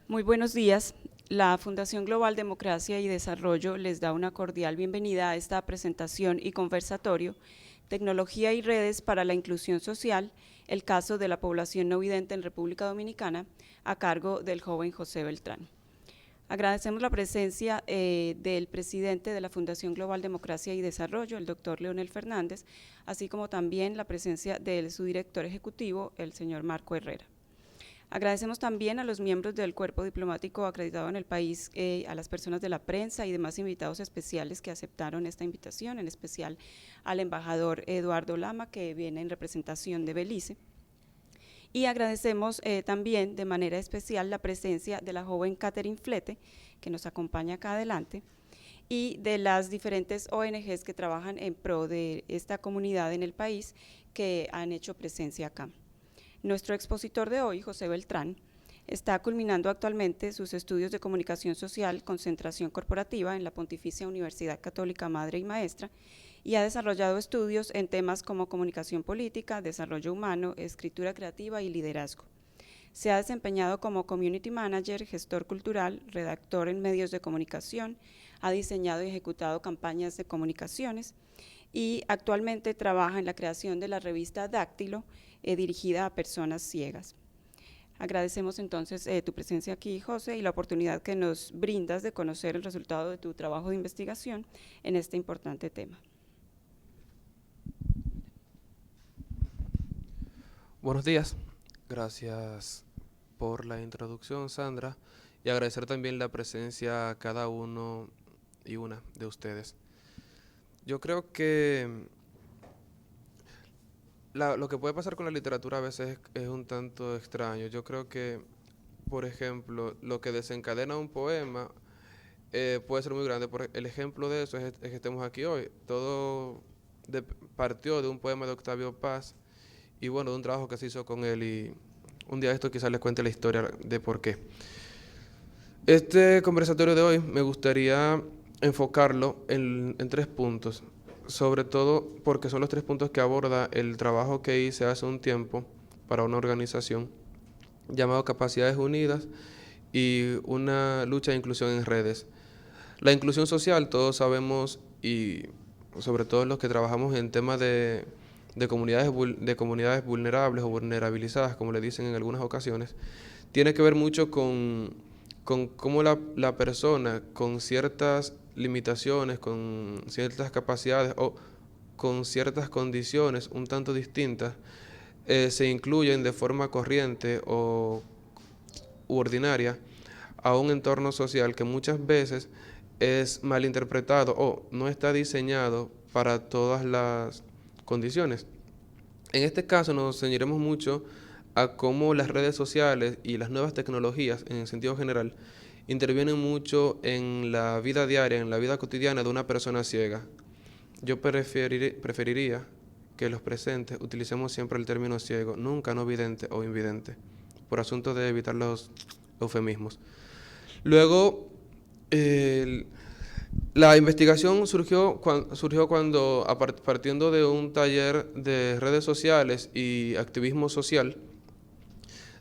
Muy buenos días. La Fundación Global Democracia y Desarrollo les da una cordial bienvenida a esta presentación y conversatorio, Tecnología y redes para la inclusión social, el caso de la población no vidente en República Dominicana, a cargo del joven José Beltrán. Agradecemos la presencia del presidente de la Fundación Global Democracia y Desarrollo, el doctor Leonel Fernández, así como también la presencia de su director ejecutivo, el señor Marco Herrera. Agradecemos también a los miembros del cuerpo diplomático acreditado en el país, a las personas de la prensa y demás invitados especiales que aceptaron esta invitación, en especial al embajador Eduardo Lama, que viene en representación de Belice. Y agradecemos también de manera especial la presencia de la joven Catherine Flete, que nos acompaña acá adelante, y de las diferentes ONGs que trabajan en pro de esta comunidad en el país, que han hecho presencia acá. Nuestro expositor de hoy, José Beltrán, está culminando actualmente sus estudios de comunicación social, concentración corporativa en la Pontificia Universidad Católica Madre y Maestra, y ha desarrollado estudios en temas como comunicación política, desarrollo humano, escritura creativa y liderazgo. Se ha desempeñado como community manager, gestor cultural, redactor en medios de comunicación, ha diseñado y ejecutado campañas de comunicaciones y actualmente trabaja en la creación de la revista Dáctilo, dirigida a personas ciegas. Agradecemos entonces tu presencia aquí, José, y la oportunidad que nos brindas de conocer el resultado de tu trabajo de investigación en este importante tema. Buenos días, gracias por la introducción, Sandra, y agradecer también la presencia a cada uno y una de ustedes. Yo creo que lo que puede pasar con la literatura a veces es un tanto extraño. Yo creo que, por ejemplo, lo que desencadena un poema puede ser muy grande. El ejemplo de eso es que estemos aquí hoy. Todo partió de un poema de Octavio Paz y bueno, de un trabajo que se hizo con él, y un día esto quizás les cuente la historia de por qué. Este conversatorio de hoy me gustaría enfocarlo en tres puntos, sobre todo porque son los tres puntos que aborda el trabajo que hice hace un tiempo para una organización llamado Capacidades Unidas y una lucha de inclusión en redes. La inclusión social, todos sabemos, y sobre todo los que trabajamos en temas de comunidades vulnerables o vulnerabilizadas, como le dicen en algunas ocasiones, tiene que ver mucho con cómo la persona con ciertas limitaciones, con ciertas capacidades o con ciertas condiciones un tanto distintas, se incluyen de forma corriente o ordinaria a un entorno social que muchas veces es malinterpretado o no está diseñado para todas las condiciones. En este caso nos ceñiremos mucho a cómo las redes sociales y las nuevas tecnologías, en el sentido general, intervienen mucho en la vida diaria, en la vida cotidiana de una persona ciega. Yo preferiría que los presentes utilicemos siempre el término ciego, nunca no vidente o invidente, por asunto de evitar los eufemismos. Luego, la investigación surgió cuando, partiendo de un taller de redes sociales y activismo social,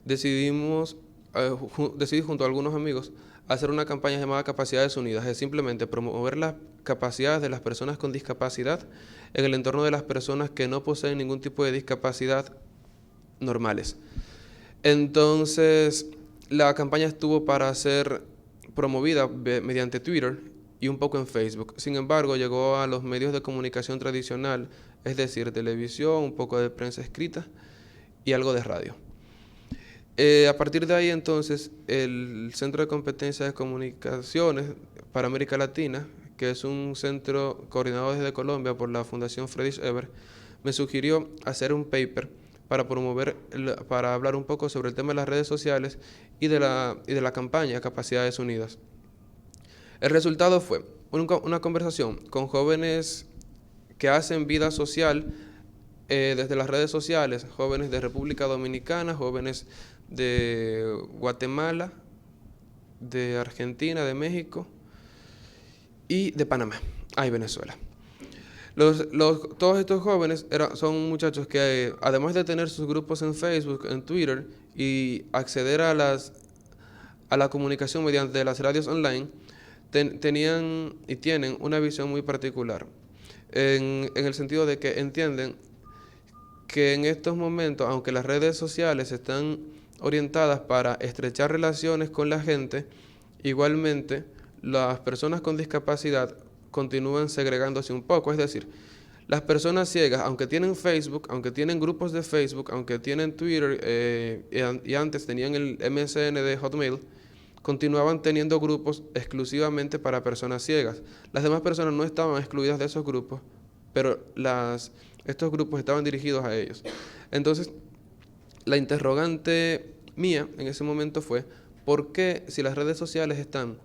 decidí junto a algunos amigos hacer una campaña llamada Capacidades Unidas, es simplemente promover las capacidades de las personas con discapacidad en el entorno de las personas que no poseen ningún tipo de discapacidad normales. Entonces, la campaña estuvo para ser promovida mediante Twitter y un poco en Facebook. Sin embargo, llegó a los medios de comunicación tradicional, es decir, televisión, un poco de prensa escrita y algo de radio. A partir de ahí, entonces, el Centro de Competencia de Comunicaciones para América Latina, que es un centro coordinado desde Colombia por la Fundación Friedrich Ebert, me sugirió hacer un paper para hablar un poco sobre el tema de las redes sociales y de la campaña Capacidades Unidas. El resultado fue una conversación con jóvenes que hacen vida social desde las redes sociales, jóvenes de República Dominicana, jóvenes de Guatemala, de Argentina, de México y de Panamá, y Venezuela. Todos estos jóvenes son muchachos que, además de tener sus grupos en Facebook, en Twitter y acceder a a la comunicación mediante las radios online, tenían y tienen una visión muy particular, en el sentido de que entienden que en estos momentos, aunque las redes sociales están orientadas para estrechar relaciones con la gente, igualmente las personas con discapacidad continúan segregándose un poco. Es decir, las personas ciegas, aunque tienen Facebook, aunque tienen grupos de Facebook, aunque tienen Twitter y antes tenían el MSN de Hotmail, continuaban teniendo grupos exclusivamente para personas ciegas. Las demás personas no estaban excluidas de esos grupos, pero estos grupos estaban dirigidos a ellos. Entonces, la interrogante mía en ese momento fue, ¿por qué si las redes sociales están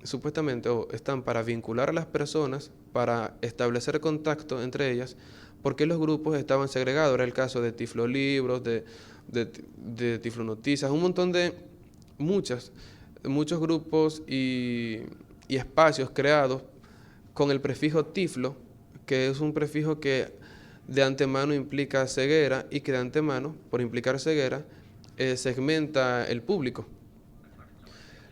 supuestamente o están para vincular a las personas, para establecer contacto entre ellas, por qué los grupos estaban segregados? Era el caso de Tiflo Libros, de Tiflo Noticias, un montón de muchos grupos y espacios creados con el prefijo Tiflo, que es un prefijo que de antemano implica ceguera y que de antemano, por implicar ceguera, segmenta el público.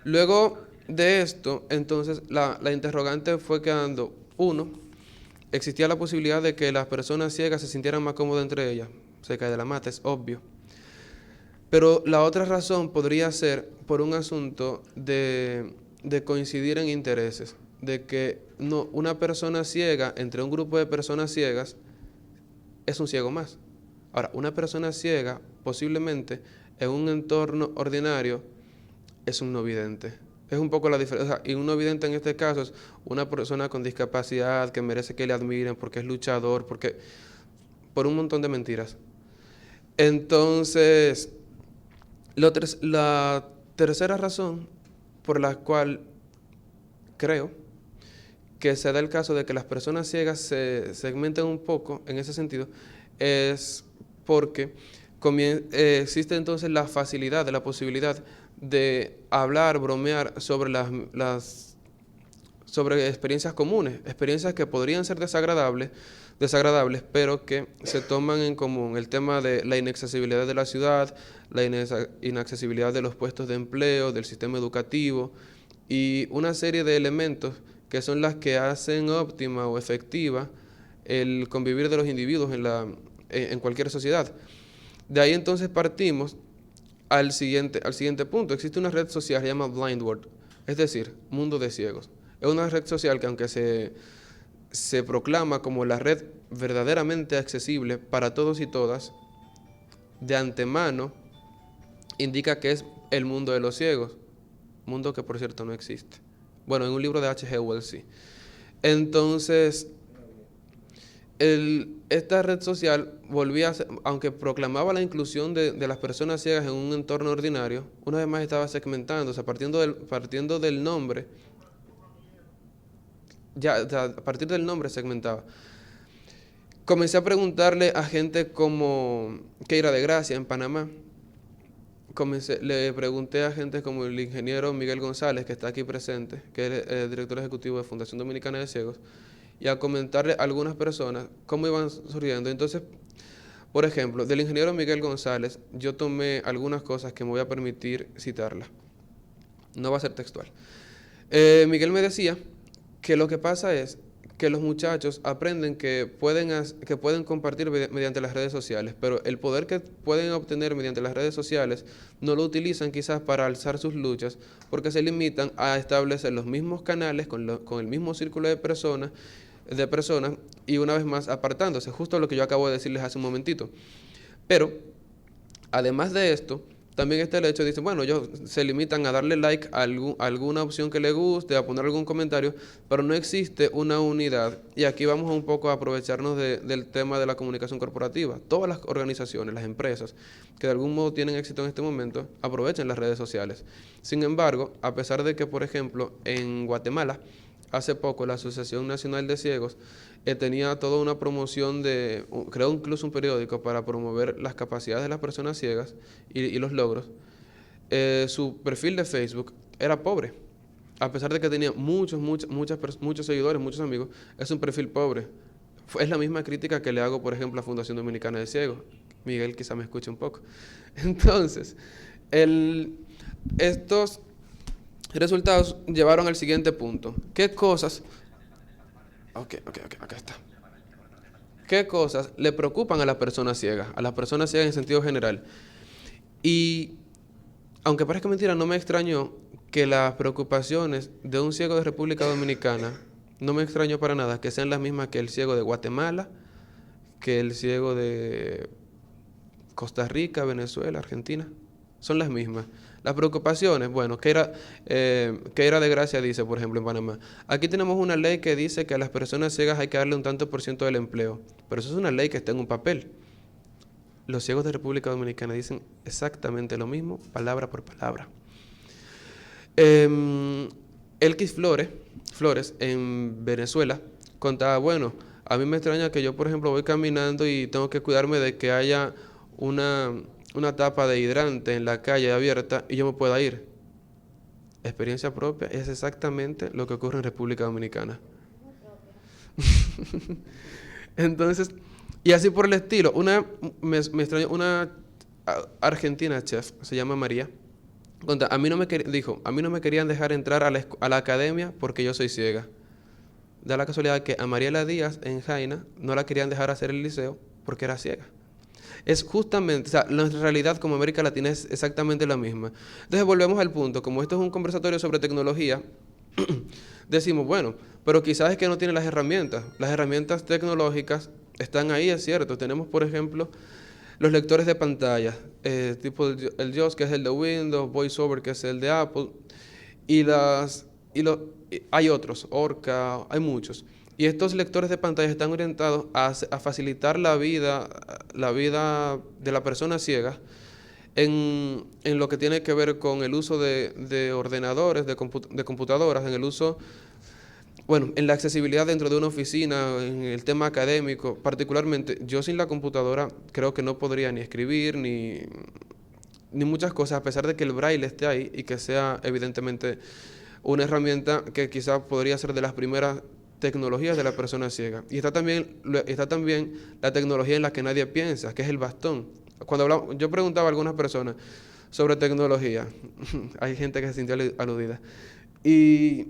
Luego de esto, entonces, la interrogante fue quedando, uno, existía la posibilidad de que las personas ciegas se sintieran más cómodas entre ellas, se cae de la mata, es obvio. Pero la otra razón podría ser por un asunto de coincidir en intereses, de que no, una persona ciega entre un grupo de personas ciegas es un ciego más. Ahora, una persona ciega posiblemente en un entorno ordinario es un no vidente. Es un poco la diferencia. O sea, y un no vidente en este caso es una persona con discapacidad que merece que le admiren porque es luchador, por un montón de mentiras. Entonces, la tercera razón por la cual creo que se da el caso de que las personas ciegas se segmenten un poco en ese sentido es porque existe entonces la facilidad, la posibilidad de hablar, bromear sobre sobre experiencias comunes, experiencias que podrían ser desagradables, pero que se toman en común. El tema de la inaccesibilidad de la ciudad, la inaccesibilidad de los puestos de empleo, del sistema educativo y una serie de elementos que son las que hacen óptima o efectiva el convivir de los individuos en cualquier sociedad. De ahí entonces partimos al siguiente punto. Existe una red social que se llama Blind World, es decir, mundo de ciegos. Es una red social que aunque se proclama como la red verdaderamente accesible para todos y todas, de antemano indica que es el mundo de los ciegos, mundo que por cierto no existe. Bueno, en un libro de H.G. Wells sí. Entonces, esta red social volvía a ser, aunque proclamaba la inclusión de las personas ciegas en un entorno ordinario, una vez más estaba segmentando, o sea, partiendo del nombre, a partir del nombre segmentaba. Comencé a preguntarle a gente como Keira de Gracia en Panamá. Le pregunté a gente como el ingeniero Miguel González, que está aquí presente, que es el director ejecutivo de Fundación Dominicana de Ciegos, y a comentarle a algunas personas cómo iban surgiendo. Entonces, por ejemplo, del ingeniero Miguel González, yo tomé algunas cosas que me voy a permitir citarlas. No va a ser textual. Miguel me decía que lo que pasa es que los muchachos aprenden que pueden compartir mediante las redes sociales, pero el poder que pueden obtener mediante las redes sociales no lo utilizan quizás para alzar sus luchas, porque se limitan a establecer los mismos canales con el mismo círculo de personas y una vez más apartándose, justo lo que yo acabo de decirles hace un momentito. Pero, además de esto, también está el hecho, dicen, bueno, ellos se limitan a darle like a alguna opción que les guste, a poner algún comentario, pero no existe una unidad. Y aquí vamos un poco a aprovecharnos del tema de la comunicación corporativa. Todas las organizaciones, las empresas, que de algún modo tienen éxito en este momento, aprovechan las redes sociales. Sin embargo, a pesar de que, por ejemplo, en Guatemala, hace poco la Asociación Nacional de Ciegos tenía toda una promoción creó incluso un periódico para promover las capacidades de las personas ciegas y los logros. Su perfil de Facebook era pobre, a pesar de que tenía muchos seguidores, muchos amigos, es un perfil pobre. Es la misma crítica que le hago, por ejemplo, a Fundación Dominicana de Ciegos. Miguel quizá me escuche un poco. Entonces, estos Resultados llevaron al siguiente punto. ¿Qué cosas... Ok, acá está. ¿Qué cosas le preocupan a las personas ciegas? A las personas ciegas en sentido general. Y, aunque parezca mentira, no me extrañó que las preocupaciones de un ciego de República Dominicana, no me extrañó para nada que sean las mismas que el ciego de Guatemala, que el ciego de Costa Rica, Venezuela, Argentina. Son las mismas. Las preocupaciones, bueno, que era de gracia dice, por ejemplo, en Panamá. Aquí tenemos una ley que dice que a las personas ciegas hay que darle un tanto por ciento del empleo. Pero eso es una ley que está en un papel. Los ciegos de República Dominicana dicen exactamente lo mismo, palabra por palabra. Elkis Flores, en Venezuela, contaba, bueno, a mí me extraña que yo, por ejemplo, voy caminando y tengo que cuidarme de que haya una tapa de hidrante en la calle abierta y yo me pueda ir. Experiencia propia es exactamente lo que ocurre en República Dominicana. Entonces, y así por el estilo, me extrañó, una argentina chef, se llama María, dijo, a mí no me querían dejar entrar a la academia porque yo soy ciega. Da la casualidad que a Mariela Díaz en Jaina no la querían dejar hacer el liceo porque era ciega. Es justamente, o sea, nuestra realidad como América Latina es exactamente la misma. Entonces volvemos al punto, como esto es un conversatorio sobre tecnología, decimos, bueno, pero quizás es que no tiene las herramientas. Las herramientas tecnológicas están ahí, es cierto. Tenemos, por ejemplo, los lectores de pantalla, tipo el JAWS, que es el de Windows, VoiceOver, que es el de Apple, y hay otros, Orca, hay muchos. Y estos lectores de pantalla están orientados a facilitar la vida de la persona ciega en lo que tiene que ver con el uso de ordenadores, de computadoras, en el uso, bueno, en la accesibilidad dentro de una oficina, en el tema académico. Particularmente, yo sin la computadora creo que no podría ni escribir, ni muchas cosas, a pesar de que el braille esté ahí y que sea evidentemente una herramienta que quizás podría ser de las primeras tecnologías de la persona ciega. Y está también la tecnología en la que nadie piensa, que es el bastón. Yo preguntaba a algunas personas sobre tecnología, hay gente que se sintió aludida, y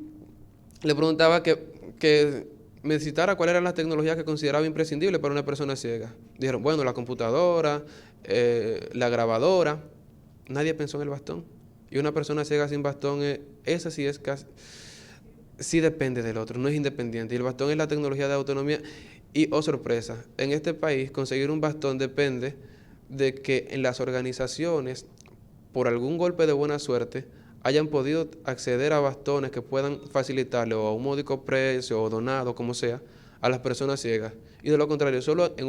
le preguntaba que me citara cuáles eran las tecnologías que consideraba imprescindibles para una persona ciega. Dijeron, bueno, la computadora, la grabadora. Nadie pensó en el bastón. Y una persona ciega sin bastón, esa sí es casi, sí depende del otro, no es independiente. Y el bastón es la tecnología de autonomía. Y, oh sorpresa, en este país conseguir un bastón depende de que en las organizaciones, por algún golpe de buena suerte, hayan podido acceder a bastones que puedan facilitarle o a un módico precio o donado, como sea, a las personas ciegas. Y de lo contrario, solo en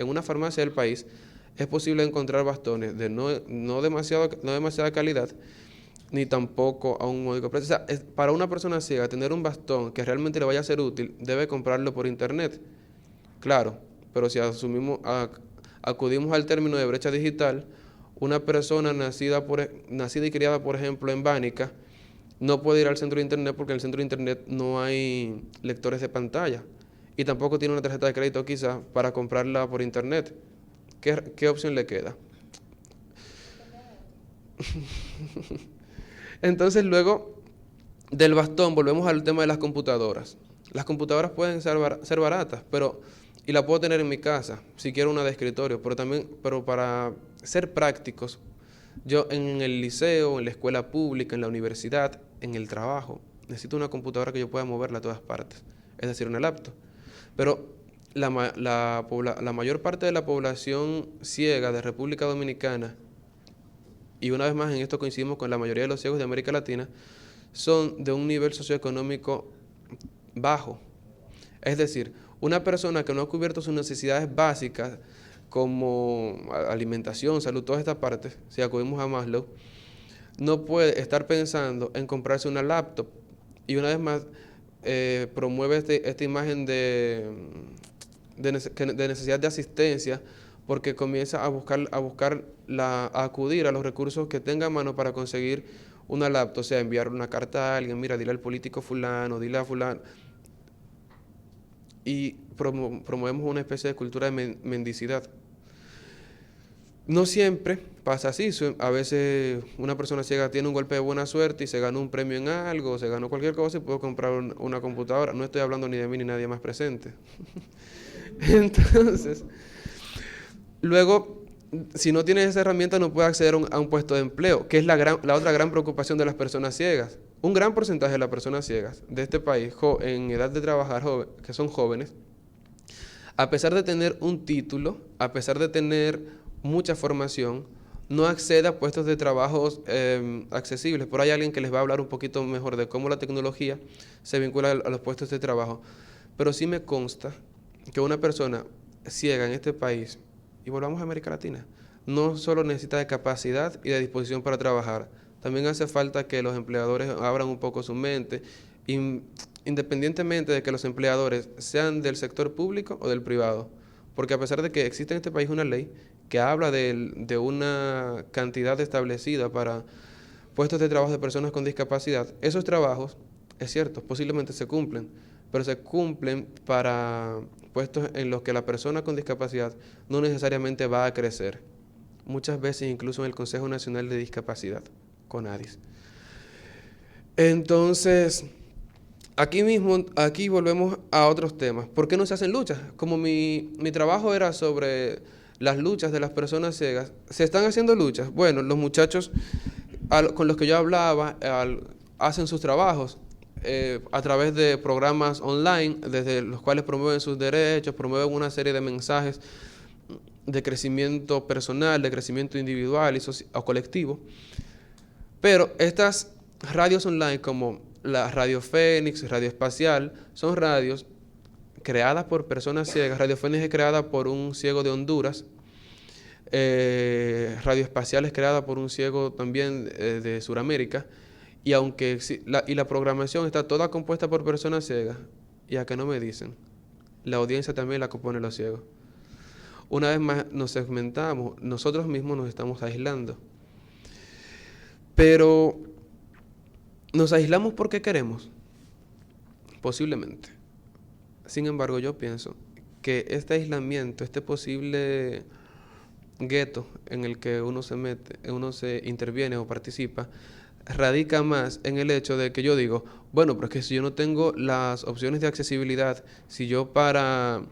una farmacia del país es posible encontrar bastones de no demasiada calidad, ni tampoco a un módico precio. O sea, para una persona ciega tener un bastón que realmente le vaya a ser útil, debe comprarlo por internet. Claro, pero si acudimos al término de brecha digital, una persona nacida y criada, por ejemplo, en Bánica, no puede ir al centro de internet porque en el centro de internet no hay lectores de pantalla y tampoco tiene una tarjeta de crédito quizá para comprarla por internet. ¿Qué opción le queda? Entonces luego del bastón volvemos al tema de las computadoras. Las computadoras pueden ser baratas, y la puedo tener en mi casa, si quiero una de escritorio, pero para ser prácticos, yo en el liceo, en la escuela pública, en la universidad, en el trabajo, necesito una computadora que yo pueda moverla a todas partes, es decir, una laptop. Pero la mayor parte de la población ciega de República Dominicana, y una vez más en esto coincidimos con la mayoría de los ciegos de América Latina, son de un nivel socioeconómico bajo. Es decir, una persona que no ha cubierto sus necesidades básicas como alimentación, salud, todas estas partes, si acudimos a Maslow, no puede estar pensando en comprarse una laptop. Y una vez más, promueve esta imagen de necesidad de asistencia, porque comienza a acudir a los recursos que tenga a mano para conseguir una laptop, o sea, enviar una carta a alguien, mira, dile al político fulano, dile a fulano. Y promovemos una especie de cultura de mendicidad. No siempre pasa así. A veces una persona ciega tiene un golpe de buena suerte y se ganó un premio en algo, se ganó cualquier cosa y puede comprar una computadora. No estoy hablando ni de mí ni nadie más presente. Entonces, luego, si no tienes esa herramienta, no puedes acceder a un puesto de empleo, que es la otra gran preocupación de las personas ciegas. Un gran porcentaje de las personas ciegas de este país, en edad de trabajar, que son jóvenes, a pesar de tener un título, a pesar de tener mucha formación, no accede a puestos de trabajo accesibles. Por ahí hay alguien que les va a hablar un poquito mejor de cómo la tecnología se vincula a los puestos de trabajo. Pero sí me consta que una persona ciega en este país, y volvamos a América Latina, no solo necesita de capacidad y de disposición para trabajar, también hace falta que los empleadores abran un poco su mente, independientemente de que los empleadores sean del sector público o del privado. Porque a pesar de que existe en este país una ley que habla de una cantidad establecida para puestos de trabajo de personas con discapacidad, esos trabajos, es cierto, posiblemente se cumplen, pero se cumplen para puestos en los que la persona con discapacidad no necesariamente va a crecer. Muchas veces incluso en el Consejo Nacional de Discapacidad, CONADIS. Entonces, aquí volvemos a otros temas. ¿Por qué no se hacen luchas? Como mi trabajo era sobre las luchas de las personas ciegas, ¿se están haciendo luchas? Bueno, los muchachos con los que yo hablaba hacen sus trabajos a través de programas online, desde los cuales promueven sus derechos, promueven una serie de mensajes de crecimiento personal, de crecimiento individual o colectivo. Pero estas radios online como la Radio Fénix, Radio Espacial, son radios creadas por personas ciegas. Radio Fénix es creada por un ciego de Honduras. Radio Espacial es creada por un ciego también de Sudamérica. Y aunque la programación está toda compuesta por personas ciegas, y a que no me dicen, la audiencia también la componen los ciegos. Una vez más nos segmentamos, nosotros mismos nos estamos aislando. Pero, ¿nos aislamos porque queremos? Posiblemente. Sin embargo, yo pienso que este aislamiento, este posible gueto en el que uno se mete, uno se interviene o participa, radica más en el hecho de que yo digo, bueno, pero es que si yo no tengo las opciones de accesibilidad, si yo para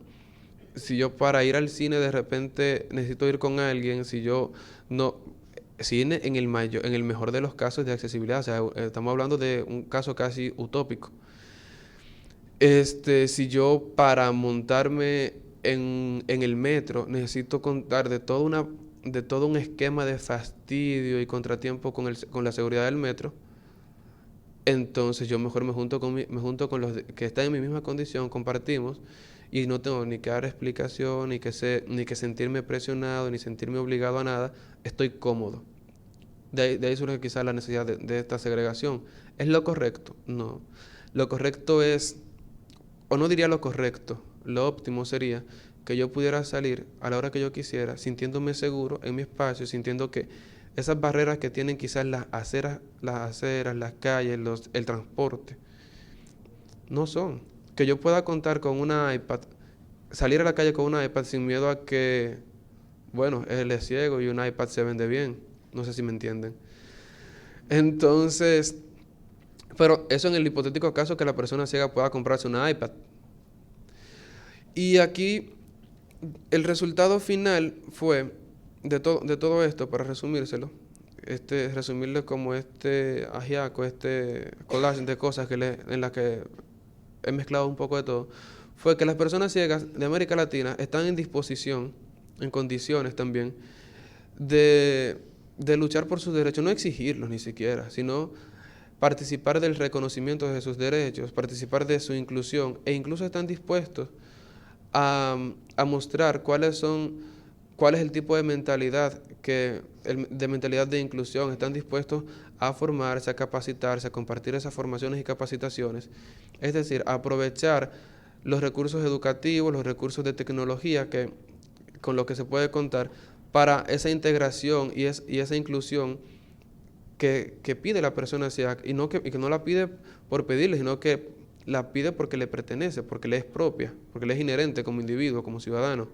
ir al cine de repente necesito ir con alguien, si en el mejor de los casos de accesibilidad, o sea, estamos hablando de un caso casi utópico. Si yo para montarme en el metro necesito contar de todo un esquema de fastidio y contratiempo con la seguridad del metro, entonces yo mejor me junto con los que están en mi misma condición, compartimos, y no tengo ni que dar explicación, ni que sentirme presionado, ni sentirme obligado a nada, estoy cómodo. De ahí surge quizás la necesidad de esta segregación. ¿Es lo correcto? No. Lo correcto es, o no diría lo correcto, lo óptimo sería que yo pudiera salir a la hora que yo quisiera, sintiéndome seguro en mi espacio, sintiendo que esas barreras que tienen quizás las aceras, las calles, el transporte, no son. Que yo pueda contar con una iPad, salir a la calle con una iPad sin miedo a que, bueno, él es ciego y un iPad se vende bien. No sé si me entienden. Entonces, pero eso en el hipotético caso que la persona ciega pueda comprarse una iPad. Y aquí el resultado final fue de todo esto, para resumírselo, resumirle como ajiaco, este collage de cosas en las que he mezclado un poco de todo, fue que las personas ciegas de América Latina están en disposición, en condiciones también, de luchar por sus derechos, no exigirlos ni siquiera, sino participar del reconocimiento de sus derechos, participar de su inclusión, e incluso están dispuestos a mostrar cuál es el tipo de mentalidad de mentalidad de inclusión. Están dispuestos a formarse, a capacitarse, a compartir esas formaciones y capacitaciones. Es decir, a aprovechar los recursos educativos, los recursos de tecnología con los que se puede contar para esa integración y esa inclusión que pide la persona ciega, y que no la pide por pedirle, sino que la pide porque le pertenece, porque le es propia, porque le es inherente como individuo, como ciudadano.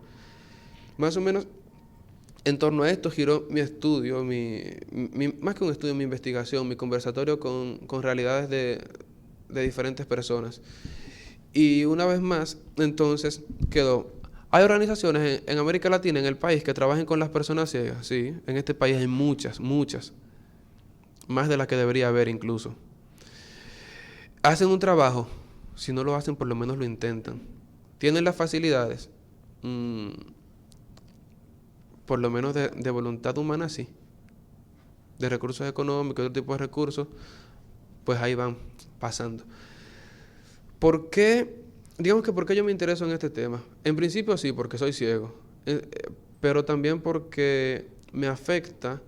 Más o menos En torno a esto giró mi estudio, más que un estudio, mi investigación, mi conversatorio con realidades de diferentes personas. Y una vez más, entonces, quedó. Hay organizaciones en América Latina, en el país, que trabajen con las personas ciegas. Sí, en este país hay muchas, muchas. Más de las que debería haber incluso. Hacen un trabajo. Si no lo hacen, por lo menos lo intentan. Tienen las facilidades. Por lo menos de voluntad humana, sí. De recursos económicos, otro tipo de recursos, pues ahí van pasando. ¿Por qué? Digamos que ¿por qué yo me intereso en este tema? En principio sí, porque soy ciego, pero también porque me afecta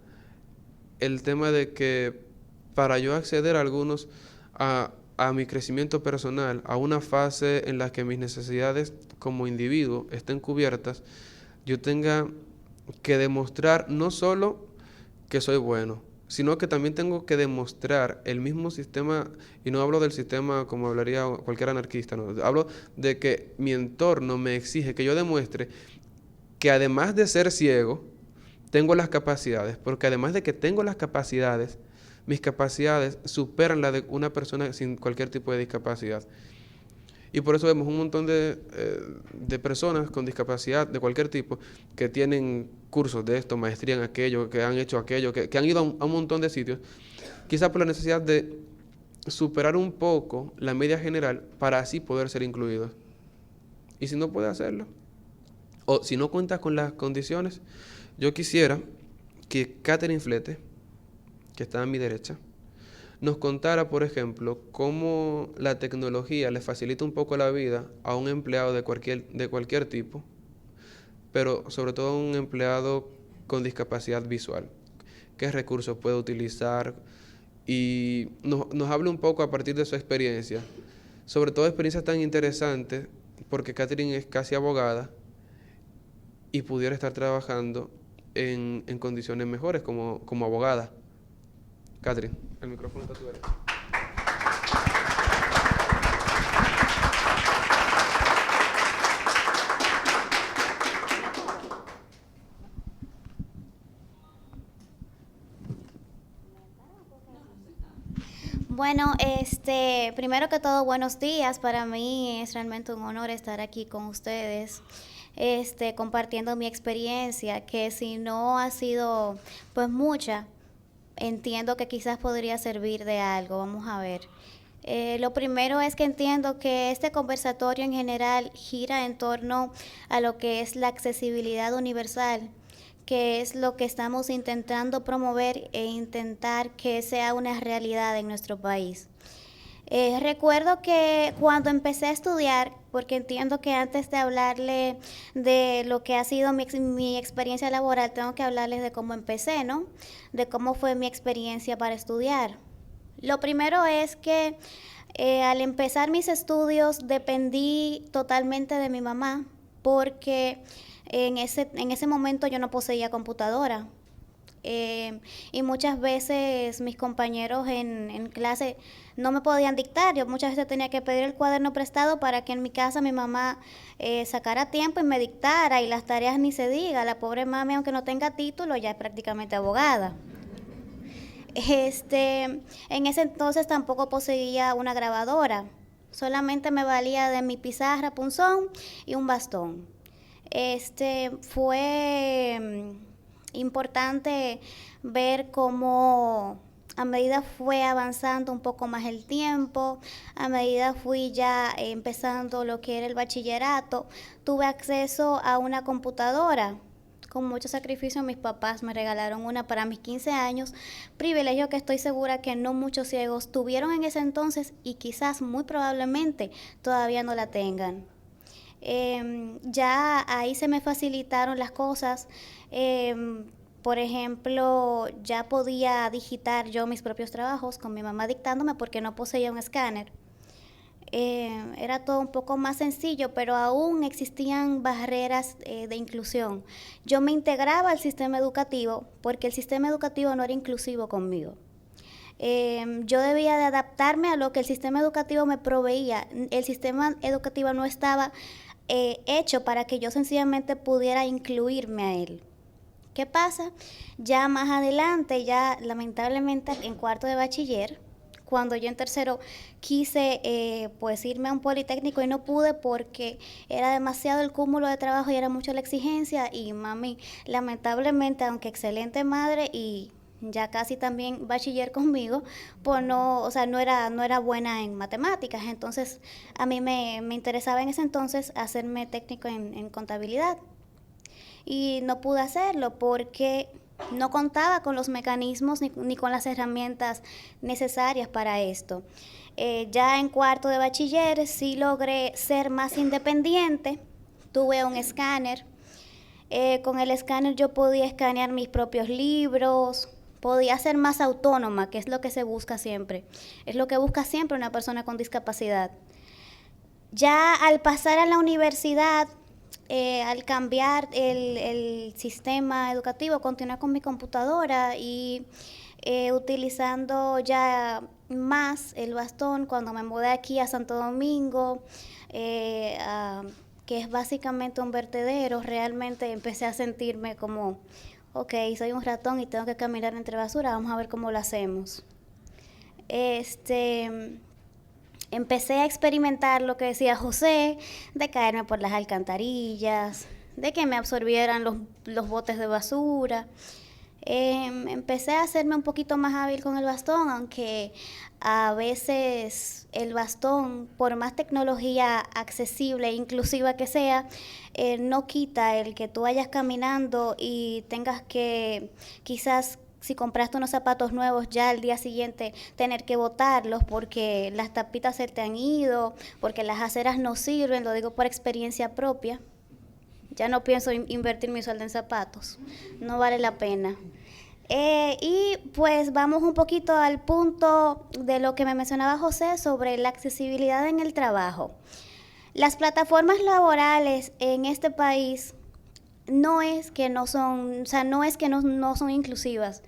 el tema de que para yo acceder a mi crecimiento personal, a una fase en la que mis necesidades como individuo estén cubiertas, yo tenga que demostrar no solo que soy bueno, sino que también tengo que demostrar el mismo sistema, y no hablo del sistema como hablaría cualquier anarquista, no, hablo de que mi entorno me exige que yo demuestre que además de ser ciego, tengo las capacidades, porque además de que tengo las capacidades, mis capacidades superan la de una persona sin cualquier tipo de discapacidad. Y por eso vemos un montón de personas con discapacidad de cualquier tipo que tienen cursos de esto, maestría en aquello, que han hecho aquello, que han ido a un montón de sitios, quizás por la necesidad de superar un poco la media general para así poder ser incluidos. Y si no puede hacerlo, o si no cuenta con las condiciones, yo quisiera que Catherine Flete, que está a mi derecha, nos contara, por ejemplo, cómo la tecnología le facilita un poco la vida a un empleado de cualquier tipo, pero sobre todo a un empleado con discapacidad visual. ¿Qué recursos puede utilizar? Y nos hable un poco a partir de su experiencia, sobre todo experiencias tan interesantes, porque Catherine es casi abogada y pudiera estar trabajando en condiciones mejores como abogada. Catherine, el micrófono está a tu derecha. Bueno, primero que todo, buenos días. Para mí es realmente un honor estar aquí con ustedes, compartiendo mi experiencia, que si no ha sido, pues mucha, entiendo que quizás podría servir de algo. Vamos a ver. Lo primero es que entiendo que este conversatorio en general gira en torno a lo que es la accesibilidad universal, que es lo que estamos intentando promover e intentar que sea una realidad en nuestro país. Recuerdo que cuando empecé a estudiar, porque entiendo que antes de hablarle de lo que ha sido mi experiencia laboral, tengo que hablarles de cómo empecé, ¿no? De cómo fue mi experiencia para estudiar. Lo primero es que al empezar mis estudios dependí totalmente de mi mamá, porque en ese momento yo no poseía computadora. Y muchas veces mis compañeros en clase no me podían dictar. Yo muchas veces tenía que pedir el cuaderno prestado para que en mi casa mi mamá sacara tiempo y me dictara, y las tareas ni se diga. La pobre mami, aunque no tenga título, ya es prácticamente abogada. En ese entonces tampoco poseía una grabadora, solamente me valía de mi pizarra, punzón y un bastón. Fue importante ver cómo a medida fue avanzando un poco más el tiempo, a medida fui ya empezando lo que era el bachillerato, tuve acceso a una computadora. Con mucho sacrificio mis papás me regalaron una para mis 15 años, privilegio que estoy segura que no muchos ciegos tuvieron en ese entonces y quizás muy probablemente todavía no la tengan. Ya ahí se me facilitaron las cosas. Por ejemplo, ya podía digitar yo mis propios trabajos con mi mamá dictándome porque no poseía un escáner. Era todo un poco más sencillo, pero aún existían barreras de inclusión. Yo me integraba al sistema educativo porque el sistema educativo no era inclusivo conmigo. Yo debía de adaptarme a lo que el sistema educativo me proveía. El sistema educativo no estaba hecho para que yo sencillamente pudiera incluirme a él. ¿Qué pasa? Ya más adelante, ya lamentablemente en cuarto de bachiller, cuando yo en tercero quise pues irme a un politécnico y no pude porque era demasiado el cúmulo de trabajo y era mucho la exigencia y mami, lamentablemente, aunque excelente madre y ya casi también bachiller conmigo, pues no, o sea, no era buena en matemáticas, entonces a mí me interesaba en ese entonces hacerme técnico en contabilidad y no pude hacerlo porque no contaba con los mecanismos ni con las herramientas necesarias para esto. Ya en cuarto de bachiller sí logré ser más independiente, tuve un escáner. Con el escáner yo podía escanear mis propios libros, podía ser más autónoma, que es lo que se busca siempre. Es lo que busca siempre una persona con discapacidad. Ya al pasar a la universidad, al cambiar el sistema educativo, continué con mi computadora y utilizando ya más el bastón cuando me mudé aquí a Santo Domingo, que es básicamente un vertedero, realmente empecé a sentirme como, ok, soy un ratón y tengo que caminar entre basura, vamos a ver cómo lo hacemos. Empecé a experimentar lo que decía José, de caerme por las alcantarillas, de que me absorbieran los botes de basura. Empecé a hacerme un poquito más hábil con el bastón, aunque a veces el bastón, por más tecnología accesible e inclusiva que sea, no quita el que tú vayas caminando y tengas que quizás, si compraste unos zapatos nuevos, ya al día siguiente tener que botarlos porque las tapitas se te han ido, porque las aceras no sirven, lo digo por experiencia propia. Ya no pienso invertir mi sueldo en zapatos, no vale la pena. Y pues vamos un poquito al punto de lo que me mencionaba José sobre la accesibilidad en el trabajo. Las plataformas laborales en este país no es que no son, o sea, no es que no son inclusivas,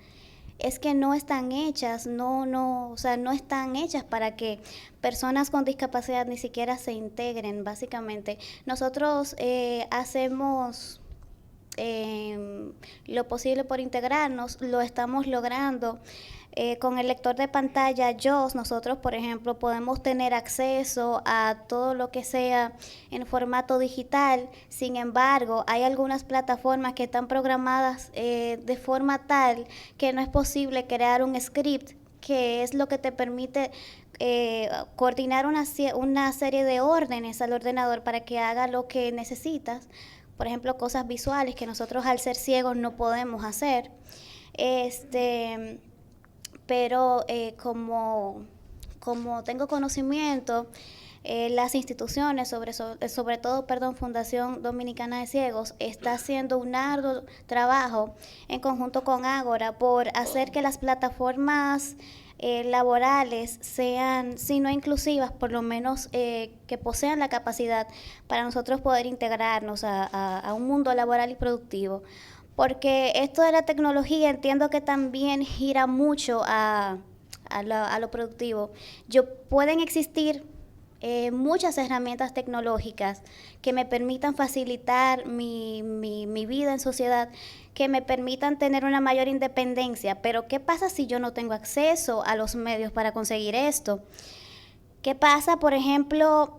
es que no están hechas, o sea, no están hechas para que personas con discapacidad ni siquiera se integren, básicamente. Nosotros hacemos lo posible por integrarnos, lo estamos logrando. Con el lector de pantalla JAWS, nosotros, por ejemplo, podemos tener acceso a todo lo que sea en formato digital. Sin embargo, hay algunas plataformas que están programadas de forma tal que no es posible crear un script, que es lo que te permite coordinar una serie de órdenes al ordenador para que haga lo que necesitas. Por ejemplo, cosas visuales que nosotros al ser ciegos no podemos hacer. Pero como tengo conocimiento, las instituciones, sobre todo, Fundación Dominicana de Ciegos, está haciendo un arduo trabajo en conjunto con Ágora por hacer que las plataformas laborales sean, si no inclusivas, por lo menos que posean la capacidad para nosotros poder integrarnos a un mundo laboral y productivo. Porque esto de la tecnología entiendo que también gira mucho a lo productivo. Pueden existir muchas herramientas tecnológicas que me permitan facilitar mi vida en sociedad, que me permitan tener una mayor independencia, pero ¿qué pasa si yo no tengo acceso a los medios para conseguir esto? ¿Qué pasa, por ejemplo,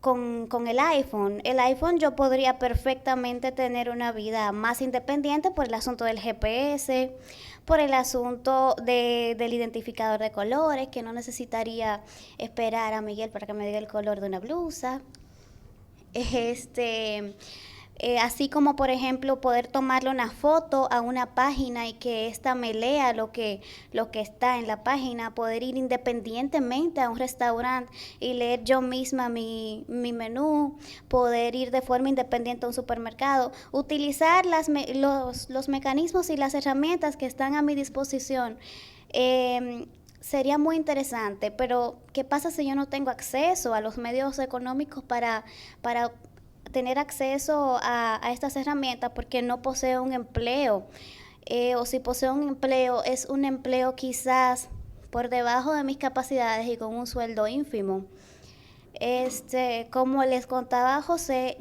con el iPhone? El iPhone yo podría perfectamente tener una vida más independiente por el asunto del GPS, por el asunto del identificador de colores, que no necesitaría esperar a Miguel para que me diga el color de una blusa. Así como, por ejemplo, poder tomarle una foto a una página y que ésta me lea lo que está en la página, poder ir independientemente a un restaurante y leer yo misma mi menú, poder ir de forma independiente a un supermercado, utilizar los mecanismos y las herramientas que están a mi disposición. Sería muy interesante, pero ¿qué pasa si yo no tengo acceso a los medios económicos para tener acceso a estas herramientas porque no poseo un empleo? O si poseo un empleo, es un empleo quizás por debajo de mis capacidades y con un sueldo ínfimo. Como les contaba a José,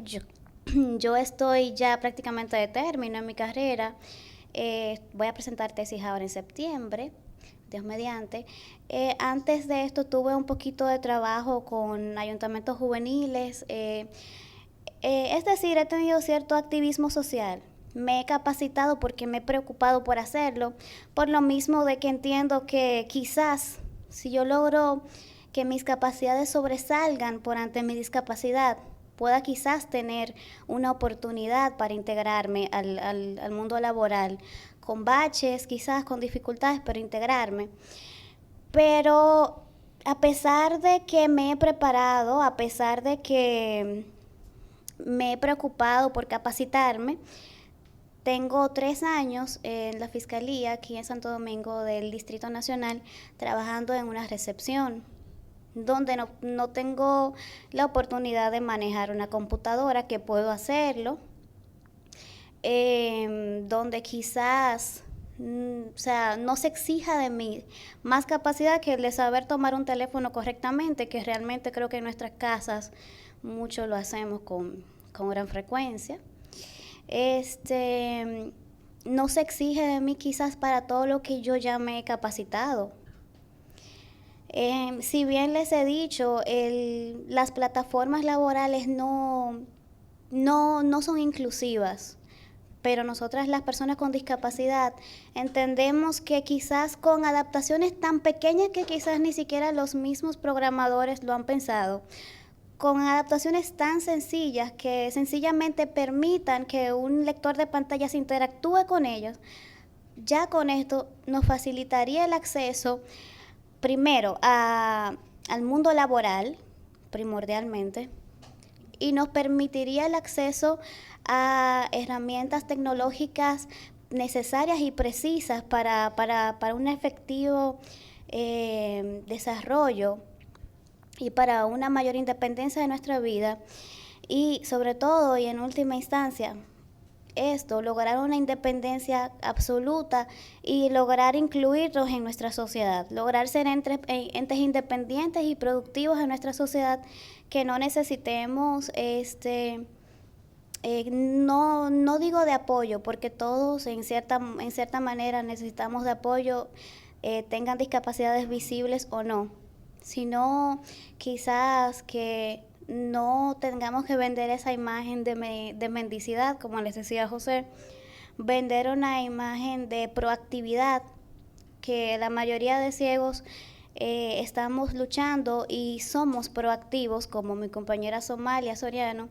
Yo estoy ya prácticamente de término en mi carrera. Voy a presentar tesis ahora en septiembre, Dios mediante. Antes de esto tuve un poquito de trabajo con ayuntamientos juveniles. Es decir, he tenido cierto activismo social. Me he capacitado porque me he preocupado por hacerlo, por lo mismo de que entiendo que quizás si yo logro que mis capacidades sobresalgan por ante mi discapacidad, pueda quizás tener una oportunidad para integrarme al mundo laboral, con baches, quizás con dificultades, pero integrarme. Pero a pesar de que me he preparado, a pesar de que me he preocupado por capacitarme, tengo 3 años en la Fiscalía aquí en Santo Domingo del Distrito Nacional trabajando en una recepción donde no tengo la oportunidad de manejar una computadora, que puedo hacerlo, donde quizás o sea, no se exija de mí más capacidad que el de saber tomar un teléfono correctamente, que realmente creo que en nuestras casas mucho lo hacemos con gran frecuencia. No se exige de mí quizás para todo lo que yo ya me he capacitado. Si bien les he dicho, las plataformas laborales no son inclusivas, pero nosotras las personas con discapacidad entendemos que quizás con adaptaciones tan pequeñas que quizás ni siquiera los mismos programadores lo han pensado, con adaptaciones tan sencillas que sencillamente permitan que un lector de pantallas interactúe con ellos, ya con esto nos facilitaría el acceso primero al mundo laboral, primordialmente, y nos permitiría el acceso a herramientas tecnológicas necesarias y precisas para un efectivo desarrollo y para una mayor independencia de nuestra vida. Y sobre todo, y en última instancia, lograr una independencia absoluta y lograr incluirlos en nuestra sociedad, lograr ser entes independientes y productivos en nuestra sociedad, que no necesitemos, no digo de apoyo, porque todos en cierta manera necesitamos de apoyo, tengan discapacidades visibles o no, sino quizás que no tengamos que vender esa imagen de mendicidad, como les decía José, vender una imagen de proactividad, que la mayoría de ciegos estamos luchando y somos proactivos, como mi compañera Somalia Soriano,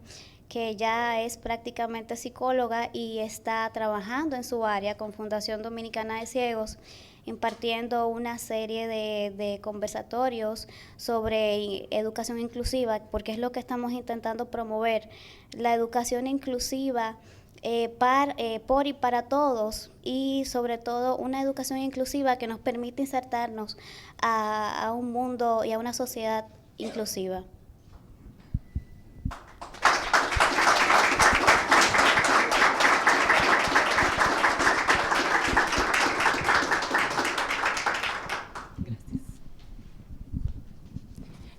que ya es prácticamente psicóloga y está trabajando en su área con Fundación Dominicana de Ciegos, impartiendo una serie de conversatorios sobre educación inclusiva, porque es lo que estamos intentando promover, la educación inclusiva por y para todos, y sobre todo una educación inclusiva que nos permite insertarnos a un mundo y a una sociedad inclusiva.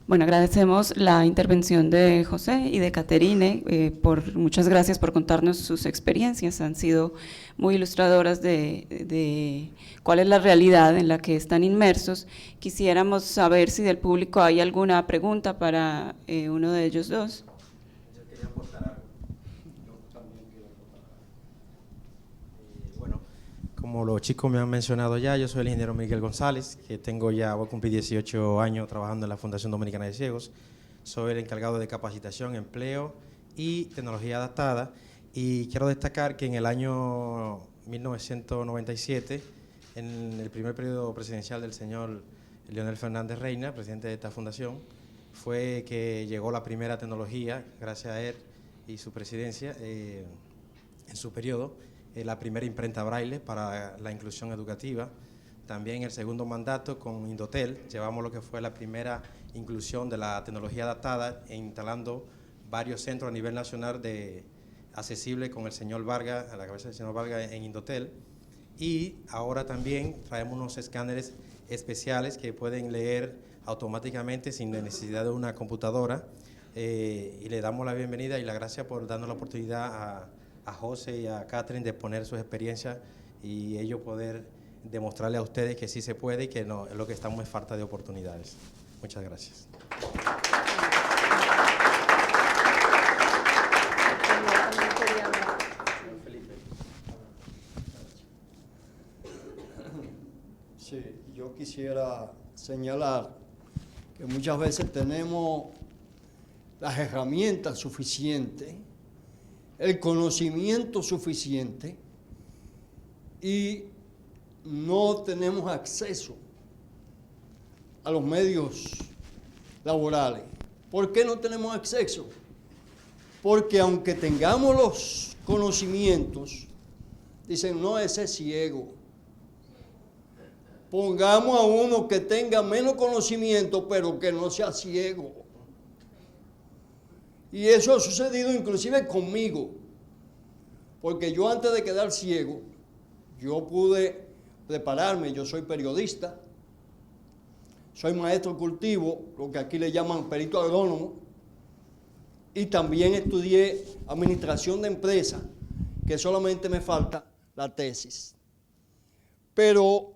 Bueno, agradecemos la intervención de José y de Caterine, muchas gracias por contarnos sus experiencias, han sido muy ilustradoras de cuál es la realidad en la que están inmersos. Quisiéramos saber si del público hay alguna pregunta para uno de ellos dos. Yo quería aportar algo. Yo también quiero aportar algo. Bueno, como los chicos me han mencionado ya, yo soy el ingeniero Miguel González, que voy a cumplir 18 años trabajando en la Fundación Dominicana de Ciegos. Soy el encargado de capacitación, empleo y tecnología adaptada. Y quiero destacar que en el año 1997, en el primer periodo presidencial del señor Leonel Fernández Reina, presidente de esta fundación, fue que llegó la primera tecnología, gracias a él y su presidencia, en su periodo, la primera imprenta braille para la inclusión educativa. También el segundo mandato con Indotel, llevamos lo que fue la primera inclusión de la tecnología adaptada, instalando varios centros a nivel nacional accesible con el señor Vargas, a la cabeza del señor Vargas en Indotel. Y ahora también traemos unos escáneres especiales que pueden leer automáticamente sin necesidad de una computadora, y le damos la bienvenida y la gracias por darnos la oportunidad a José y a Catherine de poner sus experiencias y ellos poder demostrarle a ustedes que sí se puede y que no, lo que estamos es falta de oportunidades. Muchas gracias. Sí, yo quisiera señalar que muchas veces tenemos las herramientas suficientes, el conocimiento suficiente y no tenemos acceso a los medios laborales. ¿Por qué no tenemos acceso? Porque aunque tengamos los conocimientos, dicen, no, ese es ciego. Pongamos a uno que tenga menos conocimiento, pero que no sea ciego. Y eso ha sucedido inclusive conmigo, porque yo antes de quedar ciego, yo pude prepararme, yo soy periodista, soy maestro cultivo, lo que aquí le llaman perito agrónomo, y también estudié administración de empresas, que solamente me falta la tesis. Pero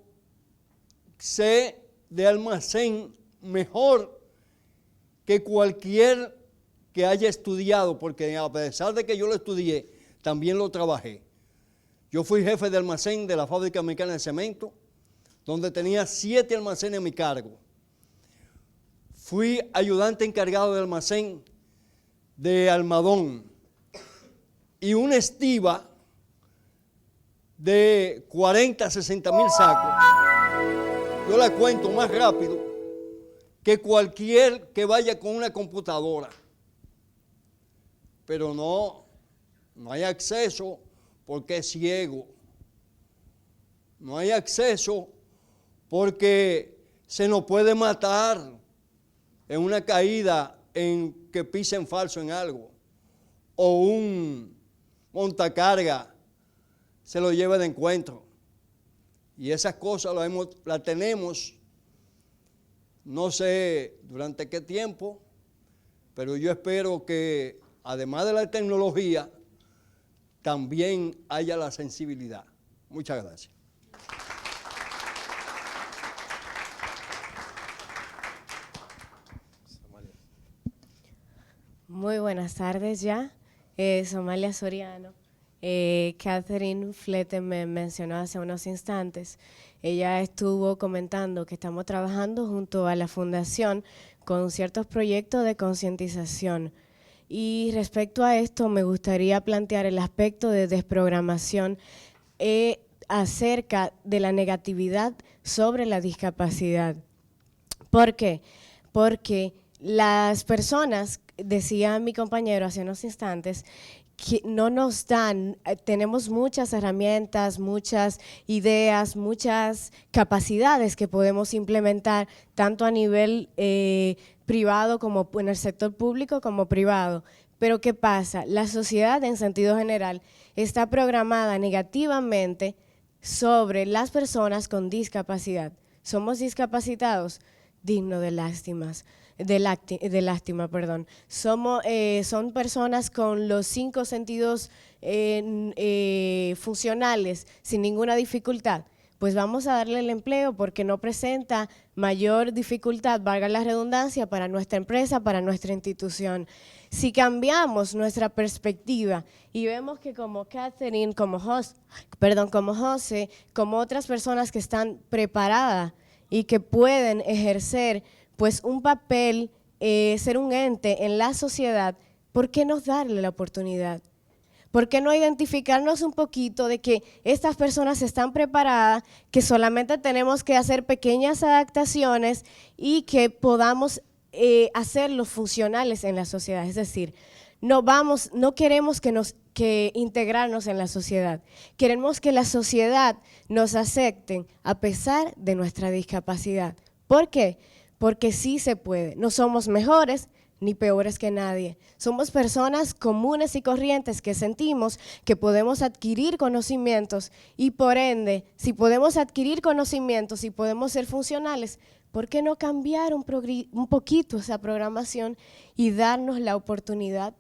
sé de almacén mejor que cualquier que haya estudiado, porque a pesar de que yo lo estudié, también lo trabajé. Yo fui jefe de almacén de la Fábrica Americana de Cemento, donde tenía 7 almacenes a mi cargo. Fui ayudante encargado de almacén de Almadón y una estiva de 40 a 60 mil sacos. Yo la cuento más rápido que cualquier que vaya con una computadora. Pero no hay acceso porque es ciego. No hay acceso porque se nos puede matar en una caída en que pisen falso en algo. O un montacarga se lo lleva de encuentro. Y esas cosas las tenemos, no sé durante qué tiempo, pero yo espero que además de la tecnología, también haya la sensibilidad. Muchas gracias. Muy buenas tardes ya. Somalia Soriano. Catherine Flete me mencionó hace unos instantes. Ella estuvo comentando que estamos trabajando junto a la Fundación con ciertos proyectos de concientización. Y respecto a esto, me gustaría plantear el aspecto de desprogramación acerca de la negatividad sobre la discapacidad. ¿Por qué? Porque las personas, decía mi compañero hace unos instantes, que no nos dan, tenemos muchas herramientas, muchas ideas, muchas capacidades que podemos implementar tanto a nivel privado como en el sector público como privado. Pero ¿qué pasa? La sociedad en sentido general está programada negativamente sobre las personas con discapacidad. Somos discapacitados, digno de lástimas. De lástima, perdón. Son personas con los 5 sentidos funcionales sin ninguna dificultad. Pues vamos a darle el empleo porque no presenta mayor dificultad, valga la redundancia, para nuestra empresa, para nuestra institución. Si cambiamos nuestra perspectiva y vemos que como Catherine, como José, como otras personas que están preparadas y que pueden ejercer pues un papel, ser un ente en la sociedad, ¿por qué no darle la oportunidad? ¿Por qué no identificarnos un poquito de que estas personas están preparadas, que solamente tenemos que hacer pequeñas adaptaciones y que podamos hacerlos funcionales en la sociedad? Es decir, no queremos que integrarnos en la sociedad, queremos que la sociedad nos acepte a pesar de nuestra discapacidad. ¿Por qué? Porque sí se puede, no somos mejores ni peores que nadie. Somos personas comunes y corrientes que sentimos que podemos adquirir conocimientos y por ende, si podemos adquirir conocimientos y podemos ser funcionales, ¿por qué no cambiar un poquito esa programación y darnos la oportunidad?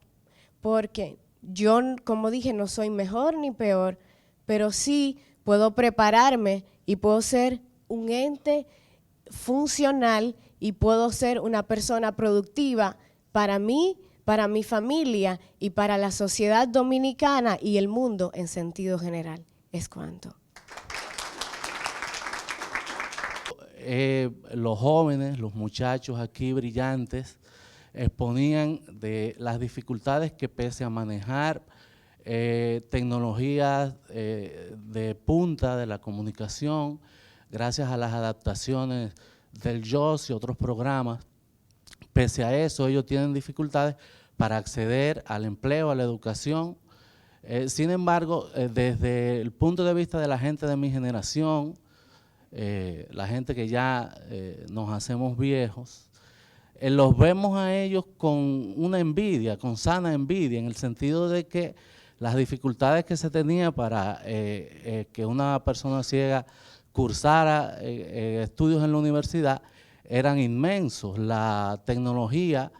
Porque yo, como dije, no soy mejor ni peor, pero sí puedo prepararme y puedo ser un ente funcional y puedo ser una persona productiva para mí, para mi familia y para la sociedad dominicana y el mundo en sentido general. Es cuanto. Los jóvenes, los muchachos aquí brillantes, exponían de las dificultades que pese a manejar tecnologías de punta de la comunicación, gracias a las adaptaciones del JOS y otros programas, pese a eso ellos tienen dificultades para acceder al empleo, a la educación. Sin embargo, desde el punto de vista de la gente de mi generación, la gente que ya nos hacemos viejos, los vemos a ellos con una envidia, con sana envidia, en el sentido de que las dificultades que se tenía para que una persona ciega cursara estudios en la universidad eran inmensos. La tecnología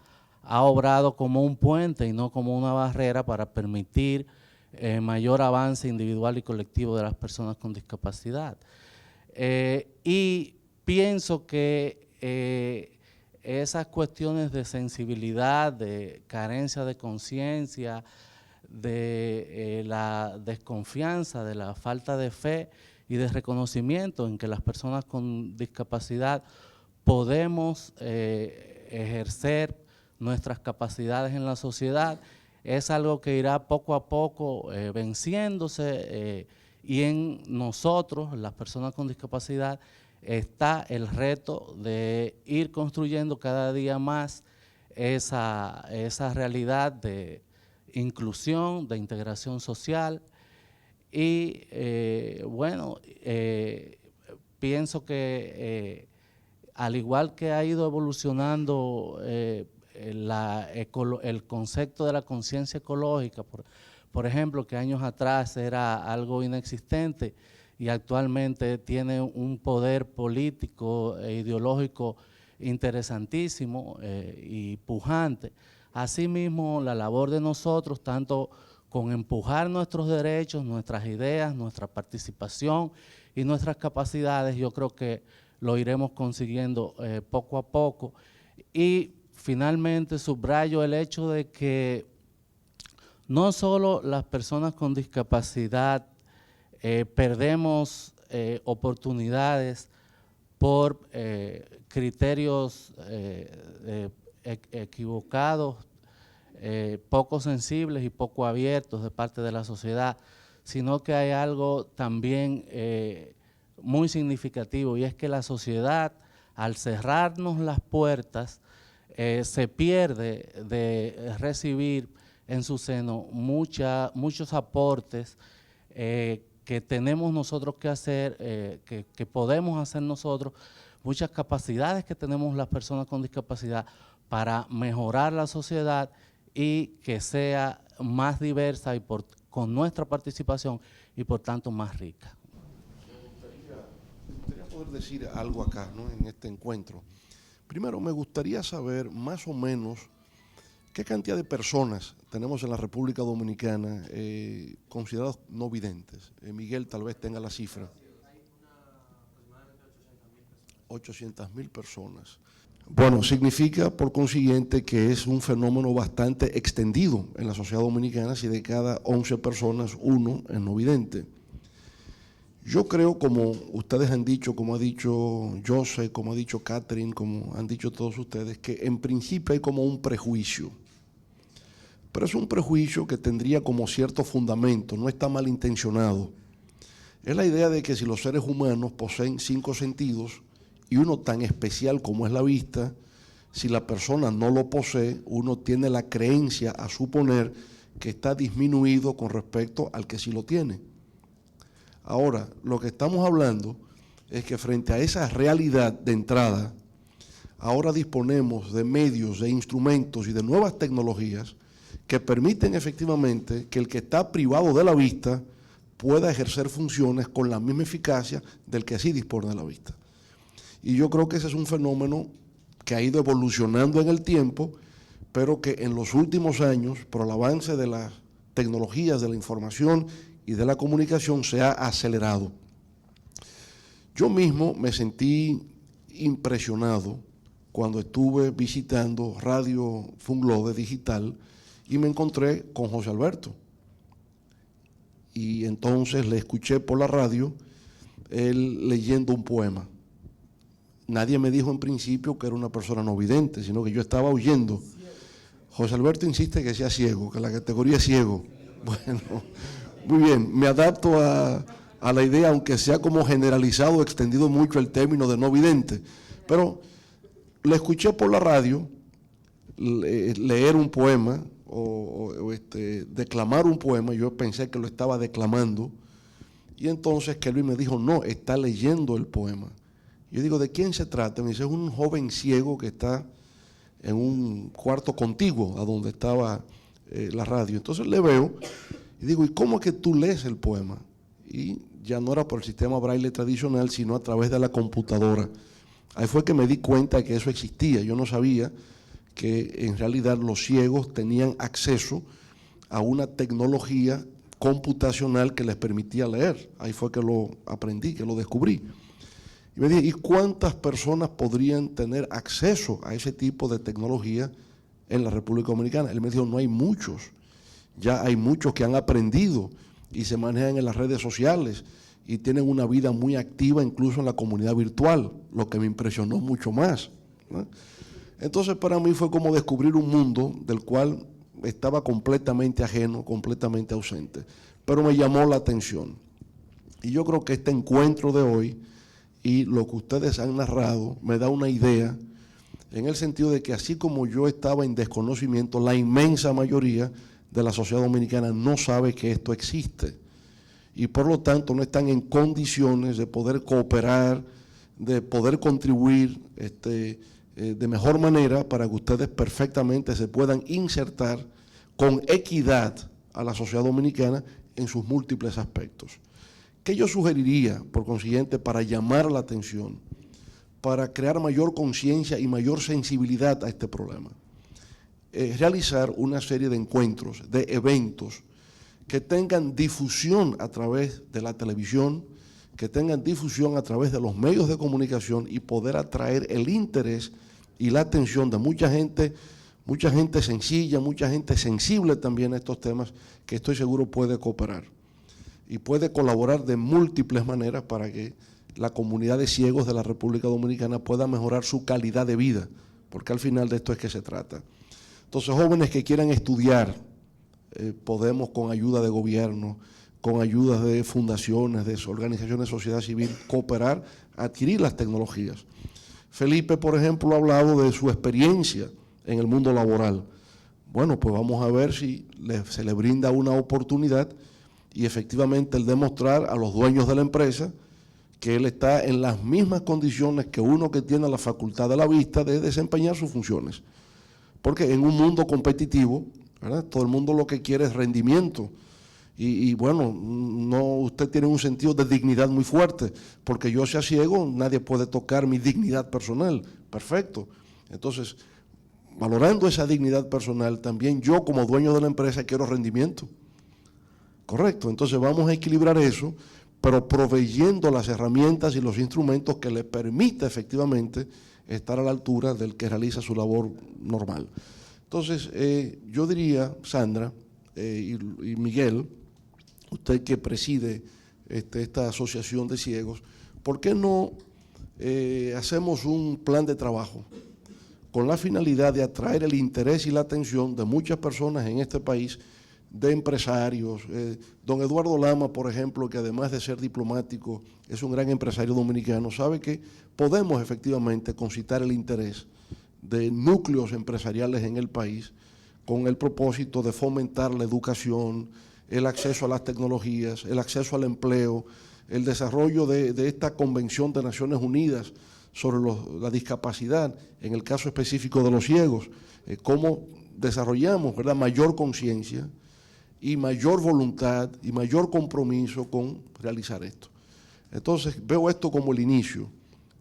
ha obrado como un puente y no como una barrera para permitir mayor avance individual y colectivo de las personas con discapacidad. Y pienso que esas cuestiones de sensibilidad, de carencia de conciencia, de la desconfianza, de la falta de fe y de reconocimiento en que las personas con discapacidad podemos ejercer nuestras capacidades en la sociedad, es algo que irá poco a poco venciéndose y en nosotros, las personas con discapacidad, está el reto de ir construyendo cada día más esa realidad de inclusión, de integración social y bueno, pienso que al igual que ha ido evolucionando el concepto de la conciencia ecológica, por ejemplo, que años atrás era algo inexistente y actualmente tiene un poder político e ideológico interesantísimo y pujante. Asimismo, la labor de nosotros, tanto con empujar nuestros derechos, nuestras ideas, nuestra participación y nuestras capacidades, yo creo que lo iremos consiguiendo poco a poco. Y finalmente subrayo el hecho de que no solo las personas con discapacidad perdemos oportunidades por criterios equivocados, poco sensibles y poco abiertos de parte de la sociedad, sino que hay algo también muy significativo, y es que la sociedad, al cerrarnos las puertas, se pierde de recibir en su seno muchos aportes que tenemos nosotros que hacer, que podemos hacer nosotros, muchas capacidades que tenemos las personas con discapacidad para mejorar la sociedad y que sea más diversa y con nuestra participación y por tanto más rica. Me gustaría poder decir algo acá, ¿no?, en este encuentro. Primero, me gustaría saber más o menos qué cantidad de personas tenemos en la República Dominicana considerados no videntes. Miguel tal vez tenga la cifra. Hay aproximadamente 800.000 personas. Bueno, significa por consiguiente que es un fenómeno bastante extendido en la sociedad dominicana, si de cada 11 personas, 1 es no vidente. Yo creo, como ustedes han dicho, como ha dicho José, como ha dicho Catherine, como han dicho todos ustedes, que en principio hay como un prejuicio. Pero es un prejuicio que tendría como cierto fundamento, no está malintencionado. Es la idea de que si los seres humanos poseen 5 sentidos, y uno tan especial como es la vista, si la persona no lo posee, uno tiene la creencia a suponer que está disminuido con respecto al que sí lo tiene. Ahora, lo que estamos hablando es que frente a esa realidad de entrada, ahora disponemos de medios, de instrumentos y de nuevas tecnologías que permiten efectivamente que el que está privado de la vista pueda ejercer funciones con la misma eficacia del que sí dispone de la vista. Y yo creo que ese es un fenómeno que ha ido evolucionando en el tiempo, pero que en los últimos años, por el avance de las tecnologías, de la información y de la comunicación, se ha acelerado. Yo mismo me sentí impresionado cuando estuve visitando Radio Funglode Digital y me encontré con José Alberto. Y entonces le escuché por la radio él leyendo un poema. Nadie me dijo en principio que era una persona no vidente, sino que yo estaba oyendo. José Alberto insiste que sea ciego, que la categoría es ciego. Bueno, muy bien, me adapto a la idea, aunque sea como generalizado, extendido mucho el término de no vidente. Pero le escuché por la radio leer un poema o declamar un poema. Yo pensé que lo estaba declamando. Y entonces Kelvin me dijo, no, está leyendo el poema. Yo digo, ¿de quién se trata? Me dice, es un joven ciego que está en un cuarto contiguo a donde estaba la radio. Entonces le veo y digo, ¿y cómo es que tú lees el poema? Y ya no era por el sistema braille tradicional, sino a través de la computadora. Ahí fue que me di cuenta que eso existía. Yo no sabía que en realidad los ciegos tenían acceso a una tecnología computacional que les permitía leer. Ahí fue que lo aprendí, que lo descubrí. Y me dije, ¿y cuántas personas podrían tener acceso a ese tipo de tecnología en la República Dominicana? Él me dijo, no hay muchos. Ya hay muchos que han aprendido y se manejan en las redes sociales y tienen una vida muy activa incluso en la comunidad virtual, lo que me impresionó mucho más, ¿no? Entonces para mí fue como descubrir un mundo del cual estaba completamente ajeno, completamente ausente, pero me llamó la atención. Y yo creo que este encuentro de hoy y lo que ustedes han narrado me da una idea en el sentido de que así como yo estaba en desconocimiento, la inmensa mayoría de la sociedad dominicana no sabe que esto existe y por lo tanto no están en condiciones de poder cooperar, de poder contribuir de mejor manera para que ustedes perfectamente se puedan insertar con equidad a la sociedad dominicana en sus múltiples aspectos. ¿Qué yo sugeriría, por consiguiente, para llamar la atención, para crear mayor conciencia y mayor sensibilidad a este problema? Realizar una serie de encuentros, de eventos que tengan difusión a través de la televisión, que tengan difusión a través de los medios de comunicación y poder atraer el interés y la atención de mucha gente sencilla, mucha gente sensible también a estos temas, que estoy seguro puede cooperar y puede colaborar de múltiples maneras para que la comunidad de ciegos de la República Dominicana pueda mejorar su calidad de vida, porque al final de esto es que se trata. Entonces, jóvenes que quieran estudiar, podemos con ayuda de gobierno, con ayuda de fundaciones, de organizaciones de sociedad civil, cooperar, adquirir las tecnologías. Felipe, por ejemplo, ha hablado de su experiencia en el mundo laboral. Bueno, pues vamos a ver si se le brinda una oportunidad y efectivamente el demostrar a los dueños de la empresa que él está en las mismas condiciones que uno que tiene la facultad de la vista de desempeñar sus funciones. Porque en un mundo competitivo, ¿verdad?, todo el mundo lo que quiere es rendimiento. Y bueno, no, usted tiene un sentido de dignidad muy fuerte, porque yo sea ciego, nadie puede tocar mi dignidad personal. Perfecto. Entonces, valorando esa dignidad personal, también yo como dueño de la empresa quiero rendimiento. Correcto. Entonces vamos a equilibrar eso, pero proveyendo las herramientas y los instrumentos que le permita efectivamente estar a la altura del que realiza su labor normal. Entonces, yo diría, Sandra y Miguel, usted que preside esta asociación de ciegos, ¿por qué no hacemos un plan de trabajo con la finalidad de atraer el interés y la atención de muchas personas en este país, de empresarios? Don Eduardo Lama, por ejemplo, que además de ser diplomático, es un gran empresario dominicano, sabe que podemos efectivamente concitar el interés de núcleos empresariales en el país con el propósito de fomentar la educación, el acceso a las tecnologías, el acceso al empleo, el desarrollo de esta Convención de Naciones Unidas sobre la discapacidad, en el caso específico de los ciegos, cómo desarrollamos, ¿verdad?, mayor conciencia y mayor voluntad y mayor compromiso con realizar esto. Entonces, veo esto como el inicio,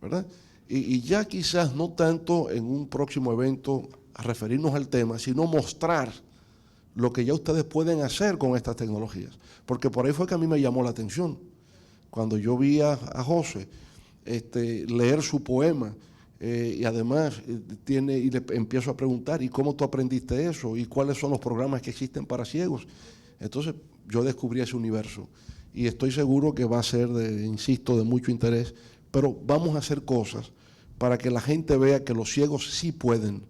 ¿verdad? Y ya quizás no tanto en un próximo evento a referirnos al tema, sino mostrar lo que ya ustedes pueden hacer con estas tecnologías. Porque por ahí fue que a mí me llamó la atención. Cuando yo vi a José leer su poema, y además y le empiezo a preguntar, ¿y cómo tú aprendiste eso? ¿Y cuáles son los programas que existen para ciegos? Entonces yo descubrí ese universo y estoy seguro que va a ser, insisto, de mucho interés, pero vamos a hacer cosas para que la gente vea que los ciegos sí pueden,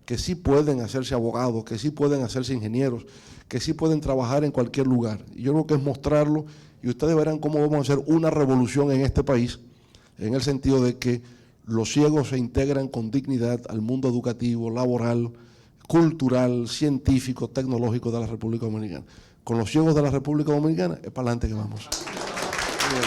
que sí pueden hacerse abogados, que sí pueden hacerse ingenieros, que sí pueden trabajar en cualquier lugar. Y yo creo que es mostrarlo y ustedes verán cómo vamos a hacer una revolución en este país, en el sentido de que los ciegos se integran con dignidad al mundo educativo, laboral, cultural, científico, tecnológico de la República Dominicana. Con los ciegos de la República Dominicana es para adelante que vamos. Bien.